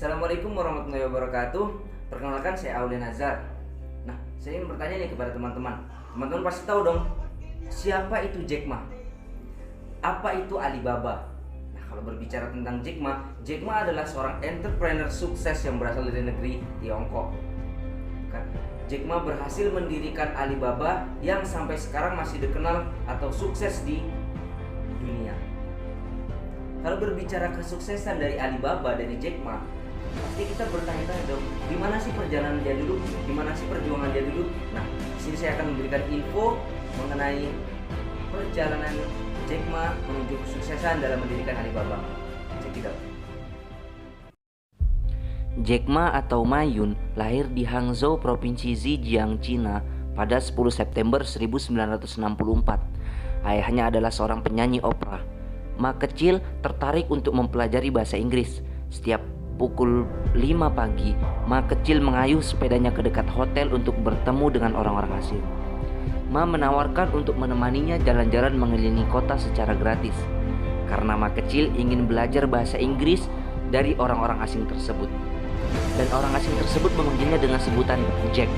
Assalamualaikum warahmatullahi wabarakatuh. Perkenalkan, saya Aulia Nazar. Nah, saya ingin bertanya nih kepada teman-teman. Teman-teman pasti tahu dong, siapa itu Jack Ma? Apa itu Alibaba? Nah, kalau berbicara tentang Jack Ma adalah seorang entrepreneur sukses yang berasal dari negeri Tiongkok. Jack Ma berhasil mendirikan Alibaba yang sampai sekarang masih dikenal atau sukses di dunia. Kalau berbicara kesuksesan dari Alibaba, dari Jack Ma, pasti kita bertanya-tanya dong, gimana sih perjalanan dia dulu, gimana sih perjuangan dia dulu. Nah, di sini saya akan memberikan info mengenai perjalanan Jack Ma menuju kesuksesan dalam mendirikan Alibaba. Check it out. Jack Ma atau Ma Yun lahir di Hangzhou, Provinsi Zhejiang, Cina pada 10 September 1964. Ayahnya adalah seorang penyanyi opera. Ma kecil tertarik untuk mempelajari bahasa Inggris. Setiap pukul 5 pagi, Ma kecil mengayuh sepedanya ke dekat hotel untuk bertemu dengan orang-orang asing. Ma menawarkan untuk menemaninya jalan-jalan mengelilingi kota secara gratis, karena Ma kecil ingin belajar bahasa Inggris dari orang-orang asing tersebut. Dan orang asing tersebut memanggilnya dengan sebutan Jack,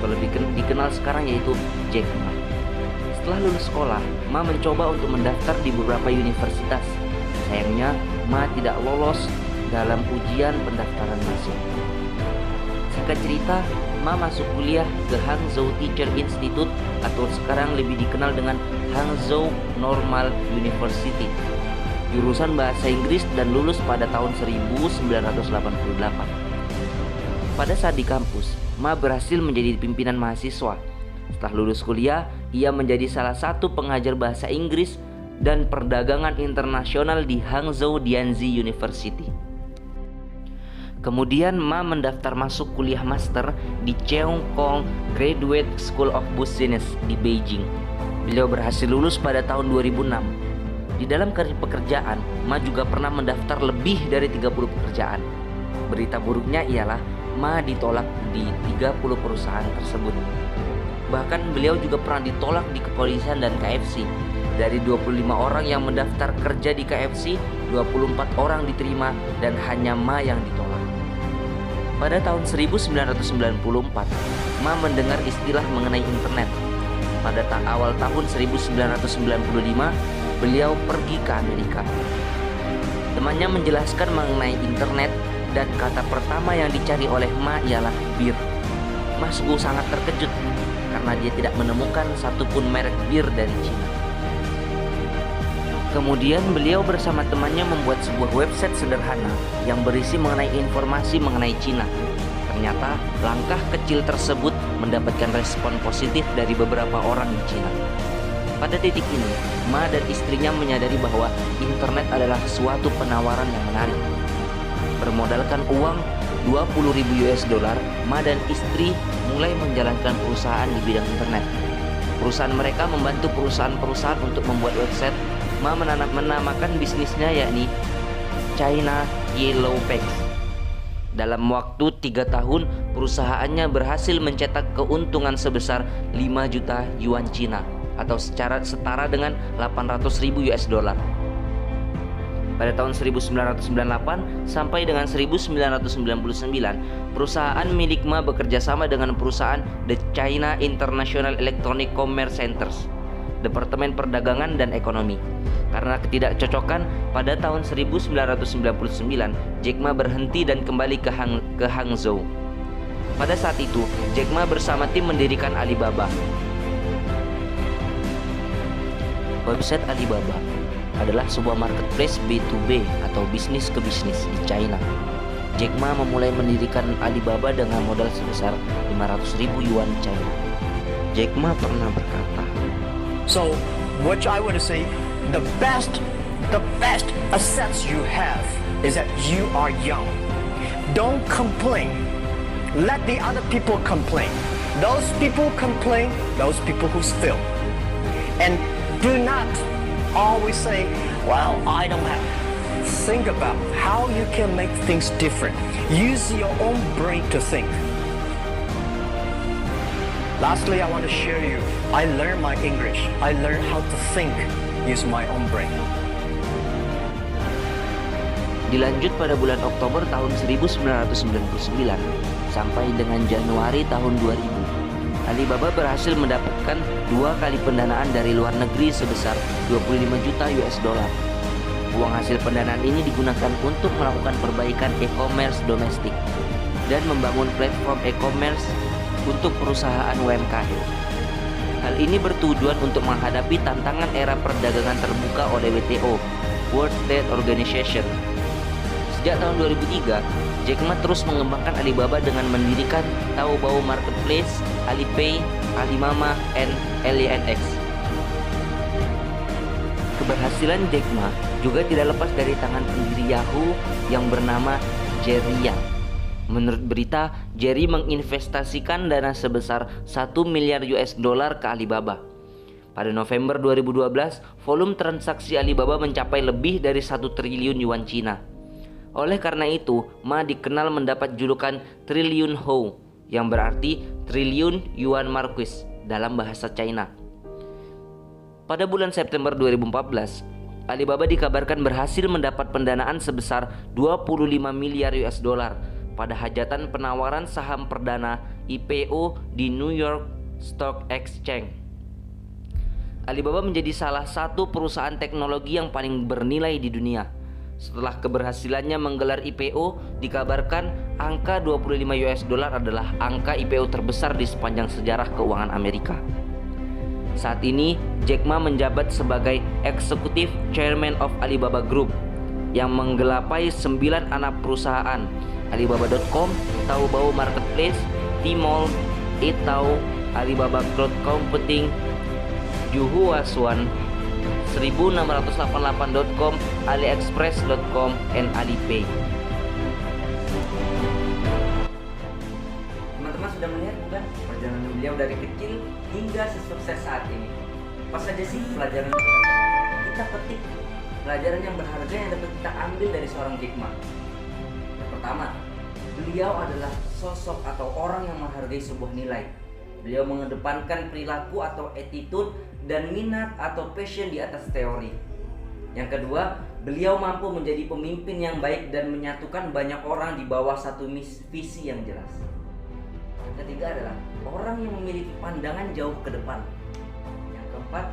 atau lebih dikenal sekarang yaitu Jack Ma. Setelah lulus sekolah, Ma mencoba untuk mendaftar di beberapa universitas. Sayangnya, Ma tidak lolos dalam ujian pendaftaran masuk. Singkat cerita, Ma masuk kuliah ke Hangzhou Teacher Institute atau sekarang lebih dikenal dengan Hangzhou Normal University, jurusan bahasa Inggris, dan lulus pada tahun 1988. Pada saat di kampus, Ma berhasil menjadi pimpinan mahasiswa. Setelah lulus kuliah, ia menjadi salah satu pengajar bahasa Inggris dan perdagangan internasional di Hangzhou Dianzi University. Kemudian Ma mendaftar masuk kuliah master di Cheung Kong Graduate School of Business di Beijing. Beliau berhasil lulus pada tahun 2006. Di dalam karir pekerjaan, Ma juga pernah mendaftar lebih dari 30 pekerjaan. Berita buruknya ialah Ma ditolak di 30 perusahaan tersebut. Bahkan beliau juga pernah ditolak di kepolisian dan KFC. Dari 25 orang yang mendaftar kerja di KFC, 24 orang diterima dan hanya Ma yang ditolak. Pada tahun 1994, Ma mendengar istilah mengenai internet. Pada awal tahun 1995, beliau pergi ke Amerika. Temannya menjelaskan mengenai internet dan kata pertama yang dicari oleh Ma ialah bir. Ma sungguh sangat terkejut karena dia tidak menemukan satupun merek bir dari Cina. Kemudian beliau bersama temannya membuat sebuah website sederhana yang berisi mengenai informasi mengenai Cina. Ternyata langkah kecil tersebut mendapatkan respon positif dari beberapa orang di Cina. Pada titik ini, Ma dan istrinya menyadari bahwa internet adalah suatu penawaran yang menarik. Bermodalkan uang 20.000 US dollar, Ma dan istri mulai menjalankan perusahaan di bidang internet. Perusahaan mereka membantu perusahaan-perusahaan untuk membuat website. Ma menamakan bisnisnya yakni China Yellow Pages. Dalam waktu 3 tahun, perusahaannya berhasil mencetak keuntungan sebesar 5 juta yuan Cina atau setara dengan 800.000 US dollar. Pada tahun 1998 sampai dengan 1999, perusahaan milik Ma bekerja sama dengan perusahaan The China International Electronic Commerce Centers, Departemen Perdagangan dan Ekonomi. Karena ketidakcocokan, pada tahun 1999, Jack Ma berhenti dan kembali ke Hangzhou. Pada saat itu, Jack Ma bersama tim mendirikan Alibaba. Website Alibaba adalah sebuah marketplace B2B atau bisnis ke bisnis di China. Jack Ma memulai mendirikan Alibaba dengan modal sebesar 500.000 yuan China. Jack Ma pernah berkata, "So, what I want to say, the best assets you have is that you are young. Don't complain. Let the other people complain. Those people complain, those people who fail. And do not always say, well, I don't have. Think about how you can make things different. Use your own brain to think. Lastly, I want to share you, I learned my English. I learned how to think, use my own brain." Dilanjut pada bulan Oktober tahun 1999 sampai dengan Januari tahun 2000, Alibaba berhasil mendapatkan 2 kali pendanaan dari luar negeri sebesar 25 juta US dollar. Uang hasil pendanaan ini digunakan untuk melakukan perbaikan e-commerce domestik dan membangun platform e-commerce untuk perusahaan UMKM. Hal ini bertujuan untuk menghadapi tantangan era perdagangan terbuka oleh WTO, World Trade Organization. Sejak tahun 2003, Jack Ma terus mengembangkan Alibaba dengan mendirikan Taobao Marketplace, Alipay, Alimama, and LYNX. Keberhasilan Jack Ma juga tidak lepas dari tangan pendiri Yahoo yang bernama Jerry Yang. Menurut berita, Jerry menginvestasikan dana sebesar 1 miliar US dollar ke Alibaba. Pada November 2012, volume transaksi Alibaba mencapai lebih dari 1 triliun yuan Cina. Oleh karena itu, Ma dikenal mendapat julukan Triliun Hou, yang berarti triliun Yuan Marquis dalam bahasa China. Pada bulan September 2014, Alibaba dikabarkan berhasil mendapat pendanaan sebesar 25 miliar US dollar pada hajatan penawaran saham perdana IPO di New York Stock Exchange. Alibaba menjadi salah satu perusahaan teknologi yang paling bernilai di dunia. Setelah keberhasilannya menggelar IPO, dikabarkan angka 25 US dollar adalah angka IPO terbesar di sepanjang sejarah keuangan Amerika. Saat ini, Jack Ma menjabat sebagai Executive Chairman of Alibaba Group yang menggelapai 9 anak perusahaan: Alibaba.com, Taobao Marketplace, Tmall, Etao, Alibaba Cloud Computing, Juhuasuan, 1688.com, AliExpress.com, and Alipay. Teman-teman sudah melihat bukan perjalanan beliau dari kecil hingga sesukses saat ini. Apa saja sih pelajaran yang kita petik, pelajaran yang berharga yang dapat kita ambil dari seorang Jack Ma? Yang pertama, beliau adalah sosok atau orang yang menghargai sebuah nilai. Beliau mengedepankan perilaku atau attitude dan minat atau passion di atas teori. Yang kedua, beliau mampu menjadi pemimpin yang baik dan menyatukan banyak orang di bawah satu visi yang jelas. Yang ketiga adalah orang yang memiliki pandangan jauh ke depan. Yang keempat,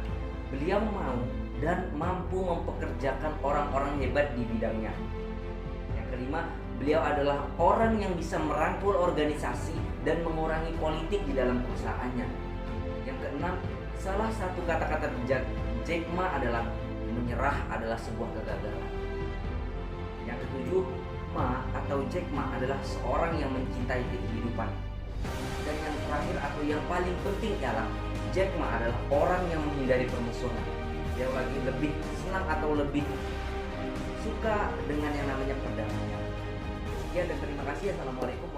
beliau mau dan mampu mempekerjakan orang-orang hebat di bidangnya. Yang kelima, beliau adalah orang yang bisa merangkul organisasi dan mengurangi politik di dalam perusahaannya. Yang keenam, salah satu kata-kata bijak Jack Ma adalah menyerah adalah sebuah kegagalan. Yang ketujuh, Ma atau Jack Ma adalah seorang yang mencintai kehidupan. Dan yang terakhir atau yang paling penting ialah Jack Ma adalah orang yang menghindari permusuhan. Dia lagi lebih senang atau lebih suka dengan yang namanya perdamaian. Sekian dan terima kasih. Assalamualaikum.